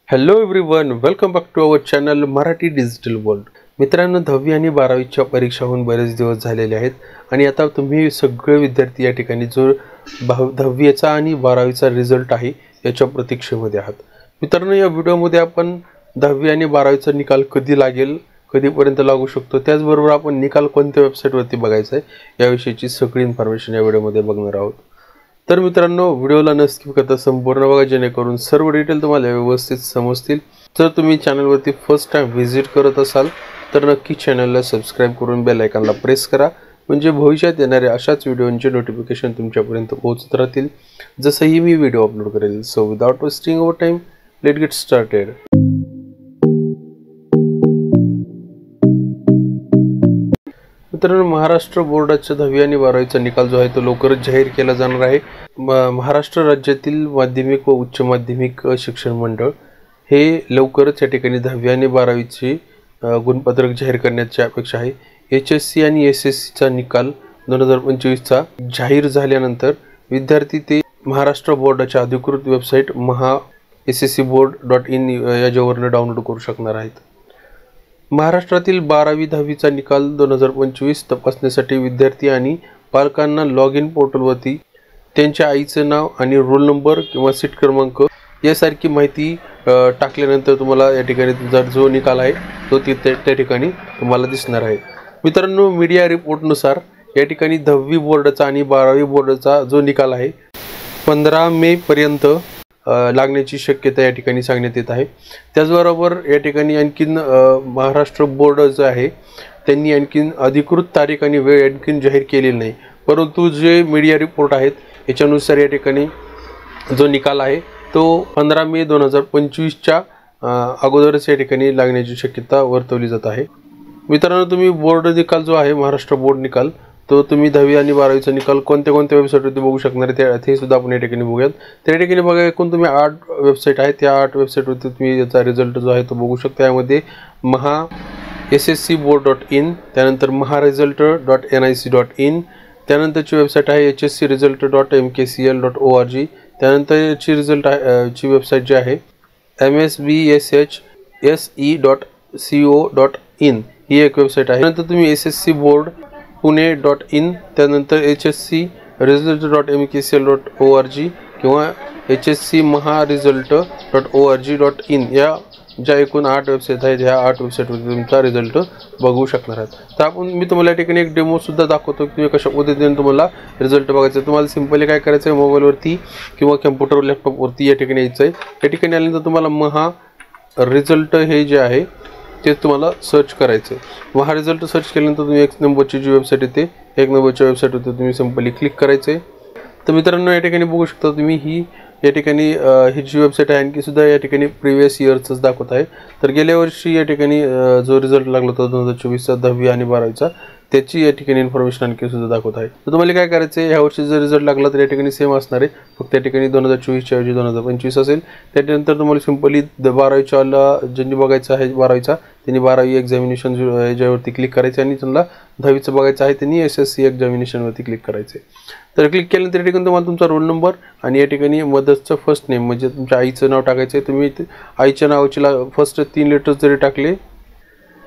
Hello everyone, welcome back to our channel Marathi digital world. मित्रांनो, 10वी आणि 12वीच्या परीक्षा होऊन बरेच दिवस झालेले आहेत आणि आता तुम्ही सगळे विद्यार्थी या ठिकाणी जो 10वीचा आणि 12वीचा रिझल्ट आहे याच्या प्रतीक्षेमध्ये आहात. मित्रांनो, या व्हिडिओमध्ये आपण 10वी आणि 12वीचा निकाल कधी लागेल, कधीपर्यंत लागू शकतो, त्याचबरोबर आपण निकाल कोणत्या वेबसाईटवरती बघायचा आहे याविषयीची सगळी इन्फॉर्मेशन या व्हिडिओमध्ये बघणार आहोत. तर मित्रांनो, व्हिडिओला न स्किप करता संपूर्ण बघा, जेणेकरून सर्व डिटेल तुम्हाला व्यवस्थित समजतील. जर तुम्ही चॅनलवरती फर्स्ट टाइम व्हिजिट करत असाल तर नक्की चॅनलला सबस्क्राइब करून बेल आयकॉनला प्रेस करा, म्हणजे भविष्यात येणाऱ्या अशाच व्हिडिओंचे नोटिफिकेशन तुमच्यापर्यंत पोहोचत राहतील जसंही मी व्हिडिओ अपलोड करेल. So without wasting our time, let get started. मित्रांनो, महाराष्ट्र बोर्डाचा 10वी आणि 12वीचा निकाल जो आहे तो लवकरच जाहीर केला जाणार आहे. महाराष्ट्र राज्यातील माध्यमिक व उच्च माध्यमिक शिक्षण मंडळ हे लवकरच या ठिकाणी 10वी आणि 12वीची गुणपत्रक जाहीर करण्याची अपेक्षा आहे. HSC आणि SSCचा निकाल 2025चा जाहीर झाल्यानंतर विद्यार्थी ते महाराष्ट्र बोर्डाच्या अधिकृत वेबसाईट sscboard.in याच्यावरून डाउनलोड करू शकणार आहेत. महाराष्ट्रातील 12वी 10वीचा निकाल 2025 तपासण्यासाठी विद्यार्थी आणि पालकांना लॉग इन पोर्टलवरती त्यांच्या आईचं नाव आणि रोल नंबर किंवा सीट क्रमांक यासारखी माहिती टाकल्यानंतर तुम्हाला या ठिकाणी तुमचा जो निकाल आहे तो त्या ठिकाणी तुम्हाला दिसणार आहे. मित्रांनो, मीडिया रिपोर्टनुसार या ठिकाणी 10वी बोर्डाचा आणि 12वी बोर्डाचा जो निकाल आहे 15 मे पर्यंत लागण्याची शक्यता या ठिकाणी सांगण्यात येत आहे. त्याचबरोबर या ठिकाणी आणखीन महाराष्ट्र बोर्ड जो आहे त्यांनी आणखीन अधिकृत तारीख आणि वेळ आणखीन जाहीर केलेली नाही, परंतु जे मीडिया रिपोर्ट आहेत याच्यानुसार या ठिकाणी जो निकाल आहे तो 15 मे 2025च्या अगोदरच या ठिकाणी लागण्याची शक्यता वर्तवली जात आहे. मित्रांनो, तुम्ही बोर्ड निकाल जो आहे महाराष्ट्र बोर्ड निकाल तो तुम्ही 10वी आणि 12वीचा निकाल कोणत्या वेबसाईटवरती बघू शकणार आहे ते सुद्धा आपण या ठिकाणी बघूयात. त्या ठिकाणी बघा, एकूण तुम्ही 8 वेबसाईट आहेत, त्या 8 वेबसाईटवरती तुम्ही याचा रिझल्ट जो आहे तो बघू शकता. यामध्ये sscboard.in, त्यानंतर महारिझल्ट.nic.in, त्यानंतरची वेबसाईट आहे hscresult.mkcl.org, त्यानंतर याची रिझल्टची वेबसाईट जी आहे msbsse.co.in ही एक वेबसाईट आहे. त्यानंतर तुम्ही sscboard.pune.in, त्यानंतर hscresult.mkcl.org किंवा hscmaharesult.org.in या ज्या एकूण 8 वेबसाईट आहेत ह्या 8 वेबसाईटवरती तुमचा रिझल्ट बघू शकणार आहात. तर मी तुम्हाला या ठिकाणी एक डेमो सुद्धा दाखवतो की तुम्ही कशा पद्धतीने तुम्हाला रिझल्ट बघायचा आहे. तुम्हाला सिंपली काय करायचं आहे, मोबाईलवरती किंवा कम्प्युटर लॅपटॉपवरती या ठिकाणी यायचं आहे. या ठिकाणी आल्यानंतर तुम्हाला महा रिझल्ट हे जे आहे ते तुम्हाला सर्च करायचं आहे. महा रिझल्ट सर्च केल्यानंतर तुम्ही 1 नंबरची जी वेबसाईट येते 1 नंबरच्या वेबसाईटवरती तुम्ही सिंपली क्लिक करायचं आहे. तर मित्रांनो, या ठिकाणी बघू शकता तुम्ही ही या ठिकाणी ही जी वेबसाईट आहे आणखी सुद्धा या ठिकाणी प्रिव्हियस इयरचंच दाखवत आहे. तर गेल्या वर्षी या ठिकाणी जो रिझल्ट लागला होता 2024चा 10वी आणि 12वीचा त्याची या ठिकाणी इन्फॉर्मेशन आणखी सुद्धा दाखवत आहे. तर तुम्हाला काय करायचं आहे, ह्या वर्षी जर रिझल्ट लागला तर या ठिकाणी सेम असणार आहे, फक्त त्या ठिकाणी 2024च्या ऐवजी 2025 असेल. त्यानंतर तुम्हाला सिंपली 12वीच्या ज्यांनी बघायचं आहे 12वीचा त्यांनी 12वी एक्झामिनेशन याच्यावरती क्लिक करायचे आणि त्यांना 10वीचं बघायचं आहे त्यांनी SSC एक्झामिनेशनवरती क्लिक करायचे. तर क्लिक केल्यानंतर या ठिकाणी तुम्हाला तुमचा रोल नंबर आणि या ठिकाणी मदरचं फर्स्ट नेम म्हणजे तुमच्या आईचं नाव टाकायचं आहे. तुम्ही आईच्या नावाची फर्स्ट 3 लेटर्स जरी टाकले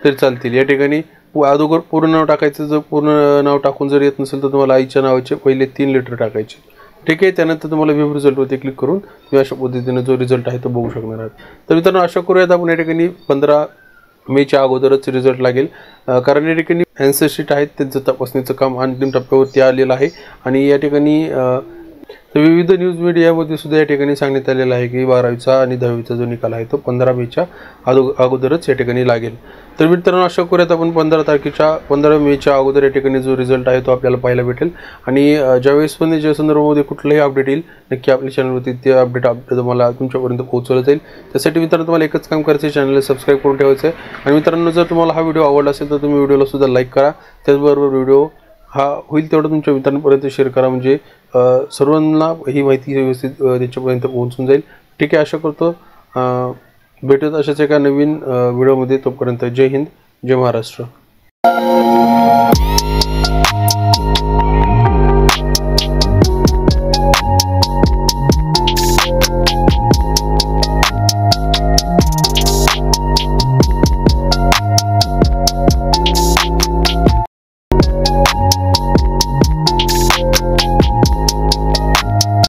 तरी चालतील. या ठिकाणी अगोदर पूर्ण नाव टाकायचं, जर पूर्ण नाव टाकून जर येत नसेल तर तुम्हाला आईच्या नावाचे पहिले 3 लेटर टाकायचे. ठीक आहे. त्यानंतर तुम्हाला व्ह्यू रिझल्टवरती क्लिक करून तुम्ही अशा पद्धतीने जो रिझल्ट आहे तो बघू शकणार आहात. तर मित्रांनो, अशा करूयात आपण या ठिकाणी 15 मेच्या अगोदरच रिझल्ट लागेल, कारण या ठिकाणी आन्सर शीट आहेत त्यांचं तपासणीचं काम अंतिम टप्प्यावरती आलेलं आहे. आणि या ठिकाणी विविध न्यूज मीडियामध्ये सुद्धा या ठिकाणी सांगण्यात आलेलं आहे की 12वीचा आणि 10वीचा जो निकाल आहे तो 15 मेच्या अगोदरच या ठिकाणी लागेल. तर मित्रांनो, अशा करूयात आपण 15 मेच्या अगोदर या ठिकाणी जो रिझल्ट आहे तो आपल्याला पाहायला भेटेल. आणि ज्यावेळेस पण या संदर्भामध्ये कुठलंही अपडेट येईल नक्की आपल्या चॅनलवरती ते अपडेट तुम्हाला तुमच्यापर्यंत पोहोचवलं जाईल. त्यासाठी मित्रांनो तुम्हाला एकच काम करायचं आहे, चॅनलला सबस्क्राईब करून ठेवायचं आहे. आणि मित्रांनो, जर तुम्हाला हा व्हिडिओ आवडला असेल तर तुम्ही व्हिडिओला सुद्धा लाईक करा. त्याचबरोबर व्हिडिओ हा होईल तेवढं तुमच्या मित्रांपर्यंत शेअर करा, म्हणजे सर्वांना ही माहिती व्यवस्थित त्याच्यापर्यंत पोहोचून जाईल. ठीक आहे. आशा करतो भेटूयात अशाच एका नवीन व्हिडिओमध्ये. तोपर्यंत जय हिंद, जय महाराष्ट्र.